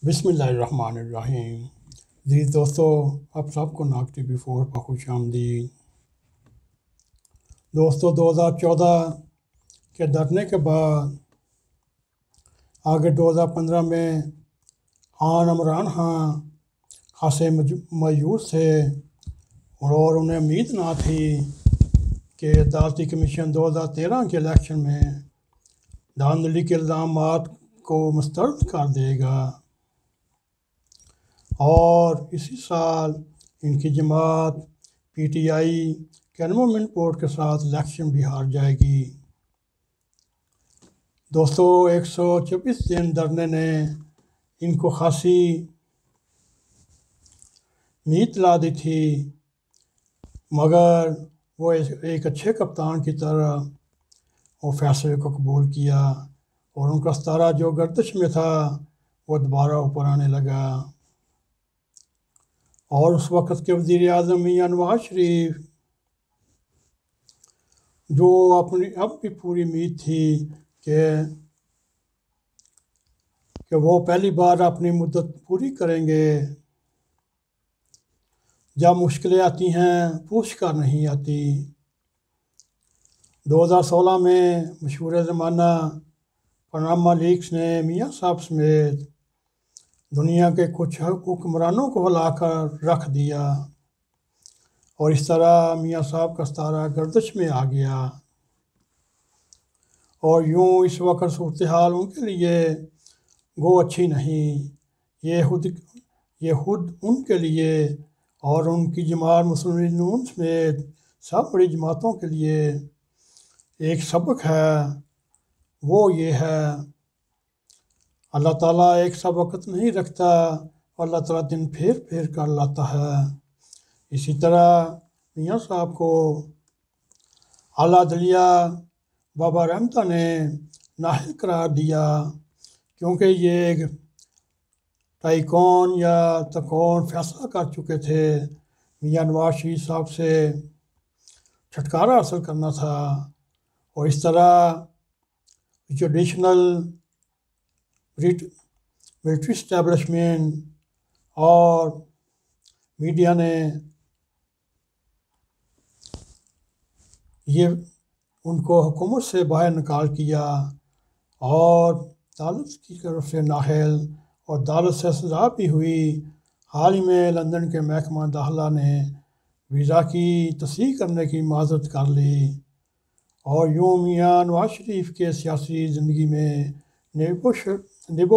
بسم اللہ الرحمن الرحیم۔ جی دوستو، آپ سب کو ناگ ٹی وی 4 پر خوش آمدید۔ دوستو 2014 کے دھرنے کے بعد آگے 2015 میں عمران خان خاصے مایوس تھے اور انہیں امید نہ تھی کہ عدالتی کمیشن 2013 کے الیکشن میں دھاندلی کے الزامات کو مسترد کر دے گا اور اسی سال ان کی جماعت P T I cantonment board کے ساتھ الیکشن بھی ہار جائے گی۔ دوستو 124 دن دھرنے نے ان کو خاصی امید لا دی تھی، مگر وہ ایک اچھے کپتان کی طرح وہ فیصلے کو قبول کیا اور ان کا ستارہ جو گردش میں تھا وہ دوبارہ اوپر آنے لگا، اور اس وقت کے وزیر اعظم میاں نواز شریف جو اپنی اب بھی پوری امید تھی کہ وہ پہلی بار اپنی مدت پوری کریں گے، جب مشکلیں آتی ہیں پوچھ کر نہیں آتی۔ 2016 میں مشہور زمانہ پاناما لیکس نے میاں صاحب سمیت دنیا کے کچھ حکمرانوں کو ہلا کر رکھ دیا اور اس طرح میاں صاحب کا ستارہ گردش میں آ گیا، اور یوں اس وقت صورتحال ان کے لیے گو اچھی نہیں۔ یہ خود ان کے لیے اور ان کی جماعت مسلم نون سمیت سب بڑی جماعتوں کے لیے ایک سبق ہے۔ وہ یہ ہے، اللہ تعالیٰ ایک سا وقت نہیں رکھتا، اللہ تعالیٰ دن پھیر پھیر کر لاتا ہے۔ اسی طرح میاں صاحب کو اعلیٰ عدلیہ بابا رحمتہ نے نااہل قرار دیا، کیونکہ یہ ایک ٹائیکون یا تکون فیصلہ کر چکے تھے۔ میاں نواز شریف صاحب سے چھٹکارا حاصل کرنا تھا، اور اس طرح جوڈیشنل ملٹری اسٹیبلشمنٹ اور میڈیا نے یہ ان کو حکومت سے باہر نکال کیا، اور عدالت کی طرف سے نااہل اور عدالت سے سزا بھی ہوئی۔ حال ہی میں لندن کے محکمہ داخلہ نے ویزا کی تصحیح کرنے کی معذرت کر لی، اور یوں میاں نواز شریف کے سیاسی زندگی میں نشیب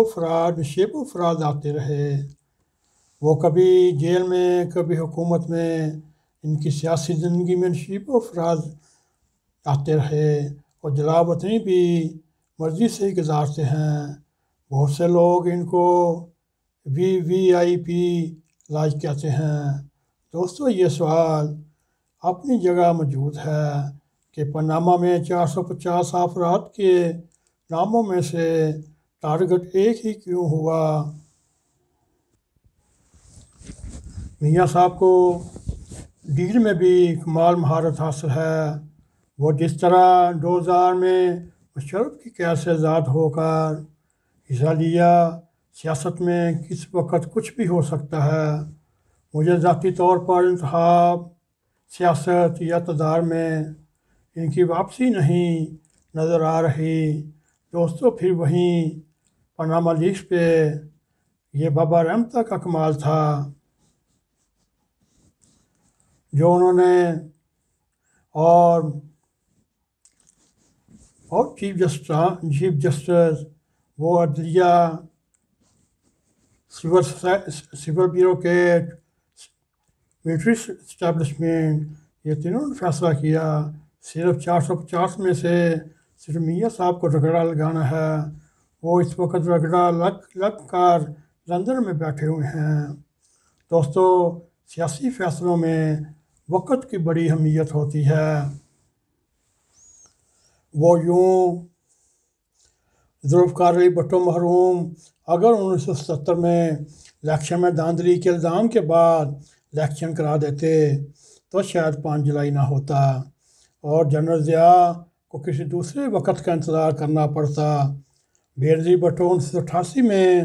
و فراز آتے رہے۔ وہ کبھی جیل میں، کبھی حکومت میں، ان کی سیاسی زندگی میں نشیب و فراز آتے رہے، اور جلا وطنی بھی مرضی سے ہی گزارتے ہیں۔ بہت سے لوگ ان کو وی آئی پی لاج کہتے ہیں۔ دوستو، یہ سوال اپنی جگہ موجود ہے کہ پاناما میں 450 افراد کے ناموں میں سے ٹارگٹ ایک ہی کیوں ہوا؟ میاں صاحب کو ڈیل میں بھی کمال مہارت حاصل ہے۔ وہ جس طرح 2000 میں مشرف کی قید سے آزاد ہو کر حصہ لیا، سیاست میں کس وقت کچھ بھی ہو سکتا ہے۔ مجھے ذاتی طور پر انتخاب، سیاست یا اقتدار میں ان کی واپسی نہیں نظر آ رہی۔ دوستو، پھر وہیں پاناما لیکس پہ یہ بابا رحمتہ کا کمال تھا، جو انہوں نے اور چیف جسٹس وہ عدلیہ، سول بیوروکریٹ، ملٹری اسٹیبلشمنٹ، یہ تینوں نے فیصلہ کیا صرف 450 میں سے صرف میاں صاحب کو رگڑا لگانا ہے۔ وہ اس وقت رگڑا لگ کر لندن میں بیٹھے ہوئے ہیں۔ دوستو، سیاسی فیصلوں میں وقت کی بڑی اہمیت ہوتی ہے۔ وہ یوں ذوالفقار علی بھٹو مرحوم اگر 1977 میں الیکشن میں دھاندلی کے الزام کے بعد الیکشن کرا دیتے تو شاید 5 جولائی نہ ہوتا، اور جنرل ضیاء کو کسی دوسرے وقت کا انتظار کرنا پڑتا۔ بے نظیر بھٹو 1988 میں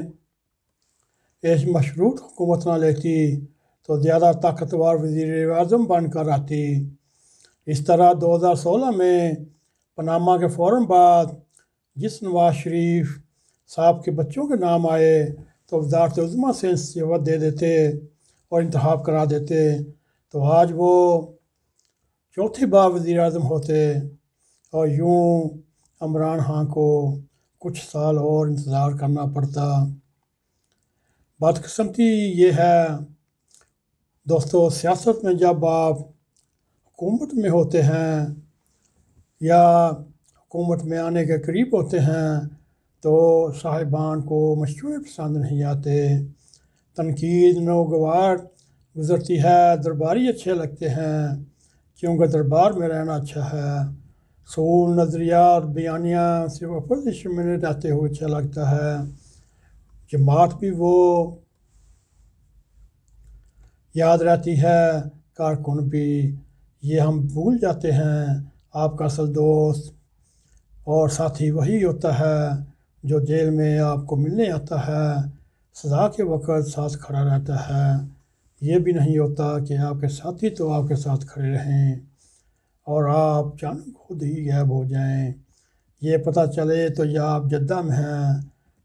ایک مشروط حکومت نہ لیتی تو زیادہ طاقتور وزیر اعظم بن کر آتی۔ اس طرح 2016 میں پاناما کے فوراً بعد جس نواز شریف صاحب کے بچوں کے نام آئے تو وزارت عظمیٰ سے استعفا دے دیتے اور انتخاب کرا دیتے، تو آج وہ چوتھی بار وزیر اعظم ہوتے اور یوں عمران خان کو کچھ سال اور انتظار کرنا پڑتا۔ بدقسمتی یہ ہے دوستو، سیاست میں جب آپ حکومت میں ہوتے ہیں یا حکومت میں آنے کے قریب ہوتے ہیں تو صاحبان کو مشورے پسند نہیں آتے، تنقید ناگوار گزرتی ہے، درباری اچھے لگتے ہیں کیونکہ دربار میں رہنا اچھا ہے، اصول نظریات بیانیہ صرف اپوزیشن میں رہتے ہوئے اچھا لگتا ہے، جماعت بھی وہ یاد رہتی ہے، کارکن بھی، یہ ہم بھول جاتے ہیں آپ کا اصل دوست اور ساتھی وہی ہوتا ہے جو جیل میں آپ کو ملنے آتا ہے، سزا کے وقت ساتھ کھڑا رہتا ہے۔ یہ بھی نہیں ہوتا کہ آپ کے ساتھی تو آپ کے ساتھ کھڑے رہیں اور آپ اچانک خود ہی غائب ہو جائیں، یہ پتہ چلے تو یا آپ جدہ میں ہیں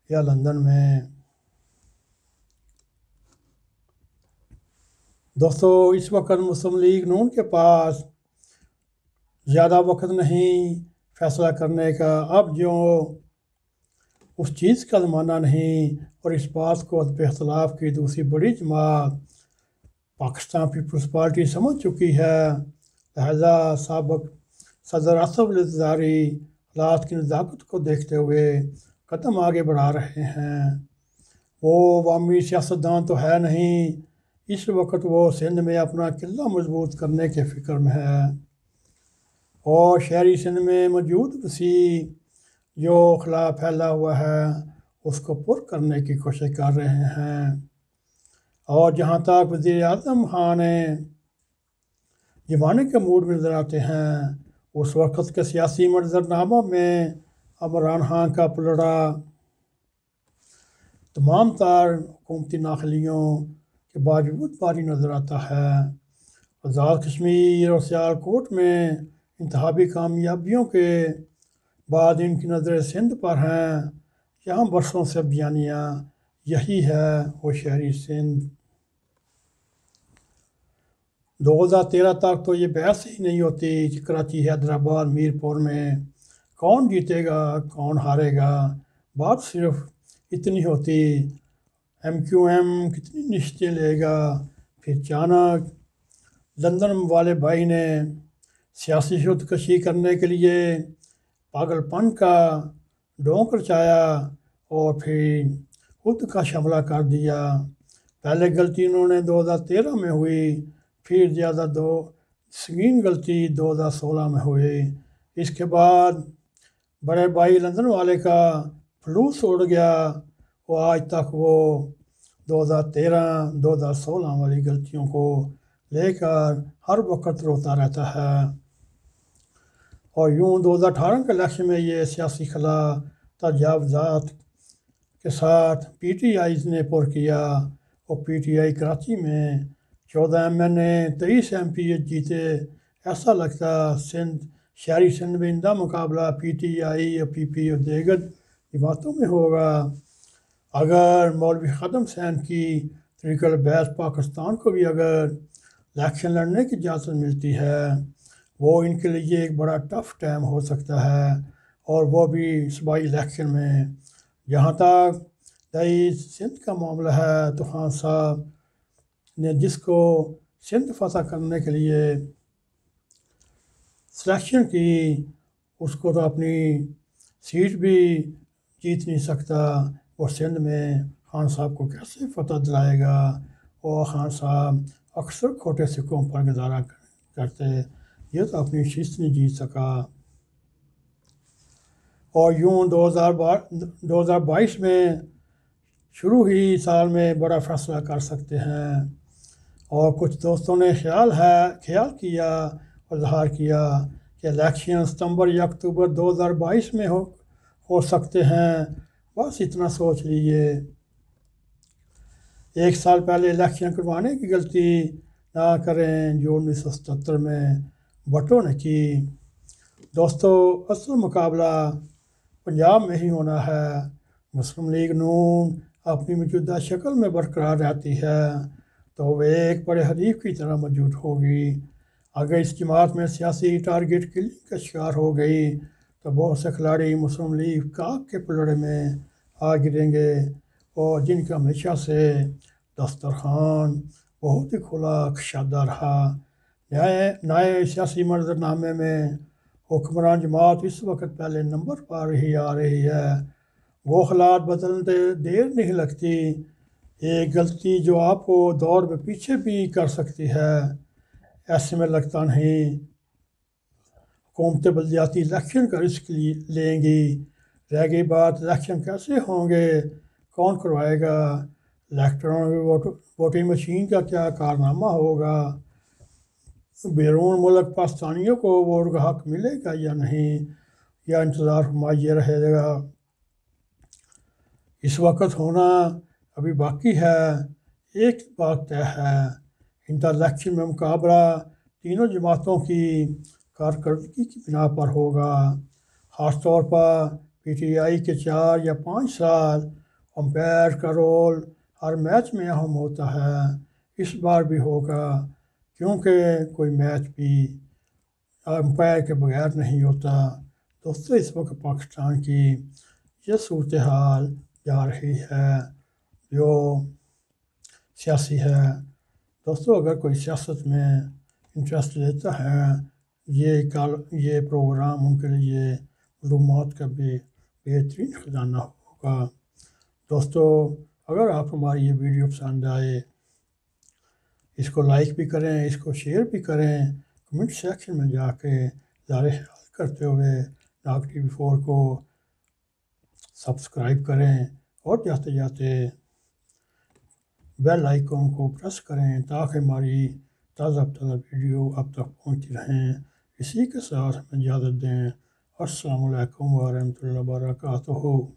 یا لندن میں۔ دوستو، اس وقت مسلم لیگ نون کے پاس زیادہ وقت نہیں فیصلہ کرنے کا، اب جو اس چیز کا زمانہ نہیں، اور اس بات کو حزب اختلاف کی دوسری بڑی جماعت پاکستان پیپلز پارٹی سمجھ چکی ہے، لہذا سابق صدر اسد علی زرداری حالات کی نزاکت کو دیکھتے ہوئے قدم آگے بڑھا رہے ہیں۔ وہ عوامی سیاستدان تو ہے نہیں، اس وقت وہ سندھ میں اپنا قلعہ مضبوط کرنے کے فکر میں ہے اور شہری سندھ میں موجود وسیع جو خلا پھیلا ہوا ہے اس کو پر کرنے کی کوشش کر رہے ہیں۔ اور جہاں تک وزیر اعظم خان جمانے کے موڈ میں نظر آتے ہیں، اس وقت کے سیاسی منظرنامہ میں عمران خان کا پلڑا تمام تر حکومتی ناخلیوں کے باوجود باری نظر آتا ہے۔ آزاد کشمیر اور سیالکوٹ میں انتخابی کامیابیوں کے بعد ان کی نظریں سندھ پر ہیں، یہاں برسوں سے بیانیہ یہی ہے، وہ شہری سندھ۔ 2013 تک تو یہ بحث ہی نہیں ہوتی کہ کراچی، حیدرآباد، میرپور میں کون جیتے گا کون ہارے گا، بات صرف اتنی ہوتی MQM کتنی نشستیں لے گا۔ پھر اچانک لندن والے بھائی نے سیاسی خودکشی کرنے کے لیے پاگل پن کا ڈھونگ رچایا اور پھر خود کا حملہ کر دیا۔ پہلے غلطی انہوں نے 2013 میں ہوئی، پھر زیادہ سنگین غلطی 2016 میں ہوئی، اس کے بعد بڑے بھائی لندن والے کا فلوس اڑ گیا اور آج تک وہ 2013 2016 والی غلطیوں کو لے کر ہر وقت روتا رہتا ہے۔ اور یوں 2018 کے الیکشن میں یہ سیاسی خلا تجاوزات کے ساتھ PTIs نے پر کیا اور PTI کراچی میں 14 MNA 23 MP جیتے۔ ایسا لگتا سندھ شہری سندھ میں ان کا مقابلہ PTI اور PP اور دیگر جماعتوں میں ہوگا۔ اگر مولوی خادم حسین کی طریق البحث پاکستان کو بھی اگر الیکشن لڑنے کی اجازت ملتی ہے، وہ ان کے لیے ایک بڑا ٹف ٹائم ہو سکتا ہے، اور وہ بھی صوبائی الیکشن میں۔ جہاں تک رئیس سندھ کا معاملہ ہے تو خان صاحب نے جس کو سندھ فتح کرنے کے لیے سلیکشن کی، اس کو تو اپنی سیٹ بھی جیت نہیں سکتا، اور سندھ میں خان صاحب کو کیسے فتح دلائے گا؟ اور خان صاحب اکثر کھوٹے سکوں پر گزارا کرتے، یہ تو اپنی شست نہیں جیت سکا۔ اور یوں 2022 میں شروع ہی سال میں بڑا فیصلہ کر سکتے ہیں، اور کچھ دوستوں نے خیال کیا اور اظہار کیا کہ الیکشن ستمبر یا اکتوبر 2022 میں ہو سکتے ہیں، بس اتنا سوچ لیجیے۔ ایک سال پہلے الیکشن کروانے کی غلطی نہ کریں جو 1977 میں بھٹو نے کی۔ دوستو، اصل مقابلہ پنجاب میں ہی ہونا ہے۔ مسلم لیگ نون اپنی موجودہ شکل میں برقرار رہتی ہے تو وہ ایک بڑے حریف کی طرح موجود ہوگی۔ اگر اس جماعت میں سیاسی ٹارگٹ کلنگ کا شکار ہو گئی تو بہت سے کھلاڑی مسلم لیگ کاک کے پلڑے میں آ گریں گے، اور جن کا ہمیشہ سے دسترخوان بہت ہی کھلا کشادہ رہا۔ نئے سیاسی منظرنامے میں حکمران جماعت اس وقت پہلے نمبر پر ہی آ رہی ہے۔ وہ حالات بدلتے دیر نہیں لگتی۔ ایک غلطی جو آپ کو دور میں پیچھے بھی کر سکتی ہے۔ ایسے میں لگتا نہیں حکومتیں بلدیاتی الیکشن کا رسک لیں گی۔ رہ گئی بات الیکشن کیسے ہوں گے، کون کروائے گا، الیکٹرانک ووٹنگ مشین کا کیا کارنامہ ہوگا، بیرون ملک پاکستانیوں کو ووٹ کا حق ملے گا یا نہیں، یا انتظار فرمائیے رہے گا۔ اس وقت ہونا ابھی باقی ہے۔ ایک بات طے ہے، انٹر الیکشن میں مقابلہ تینوں جماعتوں کی کارکردگی کی بنا پر ہوگا۔ خاص طور پر پی ٹی آئی کے 4 یا 5 سال امپائر کا رول ہر میچ میں اہم ہوتا ہے۔ اس بار بھی ہوگا، کیونکہ کوئی میچ بھی امپائر کے بغیر نہیں ہوتا۔ دوستو، اس وقت پاکستان کی یہ صورتحال جا رہی ہے جو سیاسی ہے۔ دوستو، اگر کوئی سیاست میں انٹرسٹ لیتا ہے، یہ پروگرام ان کے لیے معلومات کا بھی بہترین خزانہ ہوگا۔ دوستو، اگر آپ ہماری یہ ویڈیو پسند آئے، اس کو لائک بھی کریں، اس کو شیئر بھی کریں، کمنٹ سیکشن میں جا کے اظہار خیال کرتے ہوئے ناگ ٹی وی 4 کو سبسکرائب کریں، اور جاتے جاتے بیل آئیکن کو پریس کریں تاکہ ہماری تازہ ویڈیو اب تک پہنچتی رہیں۔ اسی کے ساتھ ہمیں اجازت دیں۔ السلام علیکم ورحمۃ اللہ وبرکاتہ۔